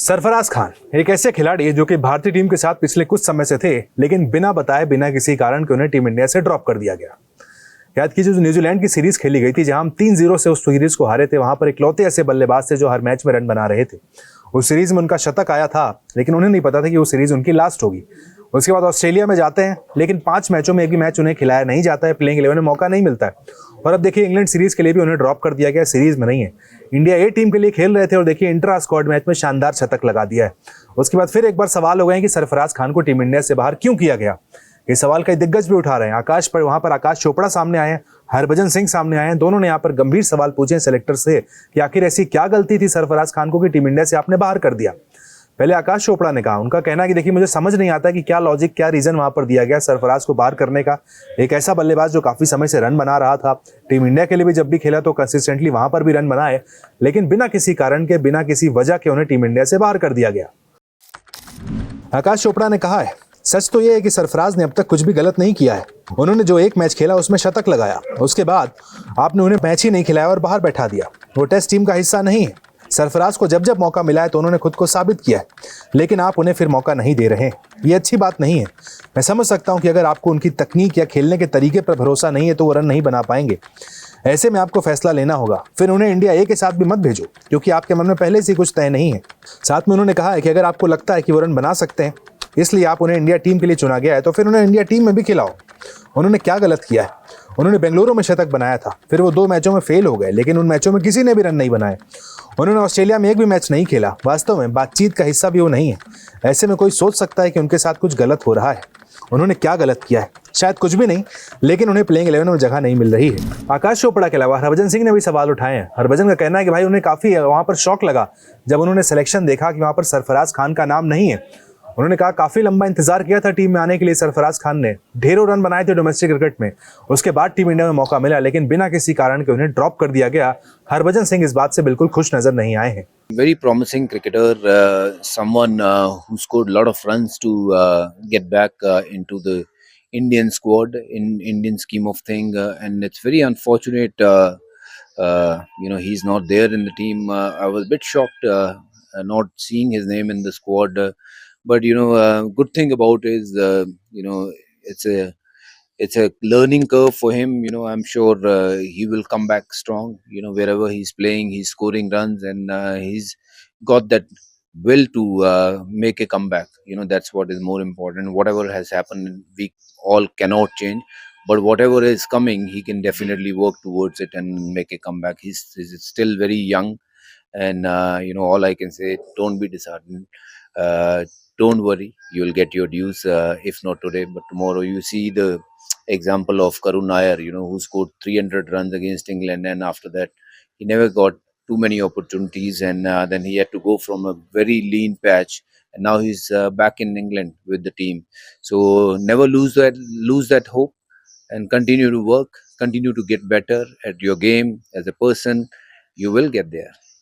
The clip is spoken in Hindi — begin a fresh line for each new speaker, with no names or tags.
सरफराज खान एक ऐसे खिलाड़ी है जो कि भारतीय टीम के साथ पिछले कुछ समय से थे, लेकिन बिना बताए बिना किसी कारण के उन्हें टीम इंडिया से ड्रॉप कर दिया गया। याद कीजिए, जो न्यूजीलैंड की सीरीज खेली गई थी, जहां हम 3-0 से उस सीरीज को हारे थे, वहां पर इकलौते ऐसे बल्लेबाज थे जो हर मैच में रन बना रहे थे। उस सीरीज में उनका शतक आया था, लेकिन उन्हें नहीं पता था कि वो सीरीज उनकी लास्ट होगी। उसके बाद ऑस्ट्रेलिया में जाते हैं, लेकिन 5 मैचों में एक भी मैच उन्हें खिलाया नहीं जाता है, प्लेइंग 11 में मौका नहीं मिलता है। और अब देखिए, इंग्लैंड सीरीज के लिए भी उन्हें ड्रॉप कर दिया गया, सीरीज में नहीं है। इंडिया ए टीम के लिए खेल रहे थे और देखिए इंट्रा स्क्वाड मैच में शानदार शतक लगा दिया है। उसके बाद फिर एक बार सवाल हो गए कि सरफराज खान को टीम इंडिया से बाहर क्यों किया गया। ये सवाल कई दिग्गज भी उठा रहे हैं। वहां पर आकाश चोपड़ा सामने आए हैं, हरभजन सिंह सामने आए हैं। दोनों ने यहाँ पर गंभीर सवाल पूछे सेलेक्टर से कि आखिर ऐसी क्या गलती थी सरफराज खान को कि टीम इंडिया से आपने बाहर कर दिया। पहले आकाश चोपड़ा ने कहा, उनका कहना है कि देखिए, मुझे समझ नहीं आता कि क्या लॉजिक, क्या रीजन वहां पर दिया गया सरफराज को बाहर करने का। एक ऐसा बल्लेबाज जो काफी समय से रन बना रहा था, टीम इंडिया के लिए भी जब भी खेला तो कंसिस्टेंटली वहां पर भी रन बनाए, लेकिन बिना किसी कारण के, बिना किसी वजह के उन्हें टीम इंडिया से बाहर कर दिया गया। आकाश चोपड़ा ने कहा है, सच तो यह है कि सरफराज ने अब तक कुछ भी गलत नहीं किया है। उन्होंने जो एक मैच खेला उसमें शतक लगाया, उसके बाद आपने उन्हें मैच ही नहीं खिलाया और बाहर बैठा दिया। वो टेस्ट टीम का हिस्सा नहीं है। सरफराज को जब जब मौका मिला है तो उन्होंने खुद को साबित किया है, लेकिन आप उन्हें फिर मौका नहीं दे रहे हैं। ये अच्छी बात नहीं है। मैं समझ सकता हूं कि अगर आपको उनकी तकनीक या खेलने के तरीके पर भरोसा नहीं है तो वो रन नहीं बना पाएंगे। ऐसे में आपको फैसला लेना होगा। फिर उन्हें इंडिया ए के साथ भी मत भेजो, क्योंकि आपके मन में पहले से कुछ तय नहीं है। साथ में उन्होंने कहा है कि अगर आपको लगता है कि वो रन बना सकते हैं, इसलिए आप उन्हें इंडिया टीम के लिए चुना गया है, तो फिर उन्हें इंडिया टीम में भी खिलाओ। उन्होंने क्या गलत किया है? उन्होंने बेंगलुरु में शतक बनाया था, फिर वो 2 मैचों में फेल हो गए, लेकिन उन मैचों में किसी ने भी रन नहीं बनाए। उन्होंने ऑस्ट्रेलिया में एक भी मैच नहीं खेला। वास्तव में बातचीत का हिस्सा भी वो नहीं है। ऐसे में कोई सोच सकता है कि उनके साथ कुछ गलत हो रहा है। उन्होंने क्या गलत किया है? शायद कुछ भी नहीं, लेकिन उन्हें प्लेइंग 11 में जगह नहीं मिल रही है। आकाश चोपड़ा के अलावा हरभजन सिंह ने भी सवाल उठाए हैं। हरभजन का कहना है कि भाई, उन्हें काफी वहां पर शॉक लगा जब उन्होंने सिलेक्शन देखा कि वहां पर सरफराज खान का नाम नहीं है। उन्होंने कहा, काफी लंबा इंतजार किया था टीम में आने के लिए। सरफराज खान ने ढेरों रन बनाए थे डोमेस्टिक क्रिकेट में, उसके बाद टीम इंडिया में मौका मिला, लेकिन बिना किसी कारण के उन्हें ड्रॉप कर दिया गया। हरभजन सिंह इस बात से बिल्कुल खुश नजर नहीं आए हैं।
Very promising cricketer, someone who scored a lot of runs to get back into the Indian squad in Indian scheme of thing, and it's very unfortunate. He's not there in the team. I was a bit shocked not seeing his name in the squad, but good thing about is it's a learning curve for him. I'm sure he will come back strong. Wherever he's playing, he's scoring runs, and he's got that will to make a comeback. That's what is more important. Whatever has happened, we all cannot change, but whatever is coming, he can definitely work towards it and make a comeback. He's still very young, and all I can say, don't be disheartened. uh, don't worry, you'll get your dues, if not today but tomorrow. You see the example of Karun Nair, who scored 300 runs against England, and after that he never got too many opportunities, and then he had to go from a very lean patch, and now he's back in England with the team. So never lose that hope, and continue to work, continue to get better at your game as a person. You will get there.